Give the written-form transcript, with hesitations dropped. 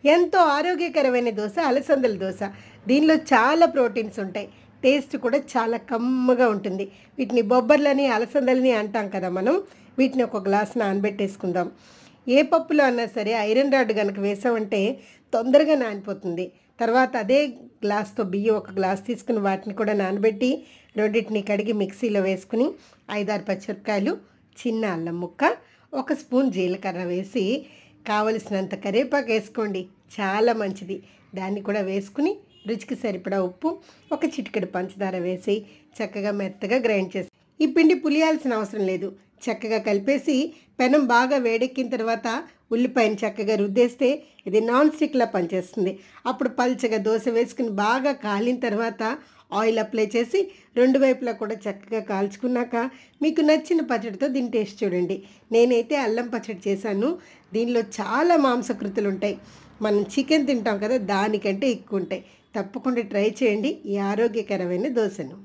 ఎంతో ఆరోగ్యకరమైన దోస అలసందల దోస. దీనిలో చాలా ప్రోటీన్స్ ఉంటాయి. టేస్ట్ కూడా చాలా కమ్మగా ఉంటుంది. వీటిని బొబ్బర్లని, అలసందలని అంటాం కదా మనం. వీటిని ఒక గ్లాస్ నానబెట్టేసుకుందాం. ఏ పప్పులో అన్నా సరే ఐరన్ రాడ్ గనక వేసామంటే తొందరగా నానిపోతుంది. తర్వాత అదే గ్లాస్‌తో బియ్యం ఒక గ్లాస్ తీసుకుని వాటిని కూడా నానబెట్టి రెండిటిని కడిగి మిక్సీలో వేసుకుని 5, 6 పచ్చిమిరపకాయలు, చిన్న అల్లం ముక్క, 1 స్పూన్ జీలకర్ర వేసి కావలసినంత కరివేపాకు వేసుకోండి. చాలా మంచిది. దాన్ని కూడా వేసుకుని రుచికి సరిపడా ఉప్పు, ఒక చిటికెడు పంచదార వేసి చక్కగా మెత్తగా గ్రైండ్ చేసి ఈ పిండి పులియాల్సిన అవసరం లేదు. చక్కగా కలిపేసి పెనం బాగా వేడెక్కిన తర్వాత ఉల్లిపాయను చక్కగా రుద్దేస్తే ఇది నాన్ స్టిక్లా పనిచేస్తుంది. అప్పుడు పల్చగా దోశ వేసుకుని బాగా కాలిన తర్వాత ఆయిల్ అప్లై చేసి రెండు వైపులా కూడా చక్కగా కాల్చుకున్నాక మీకు నచ్చిన పచ్చడితో దీన్ని టేస్ట్ చూడండి. నేనైతే అల్లం పచ్చడి చేశాను. దీనిలో చాలా మాంసకృతులు ఉంటాయి. మనం చికెన్ తింటాం కదా, దానికంటే ఎక్కువ ఉంటాయి. తప్పకుండా ట్రై చేయండి ఈ ఆరోగ్యకరమైన దోశను.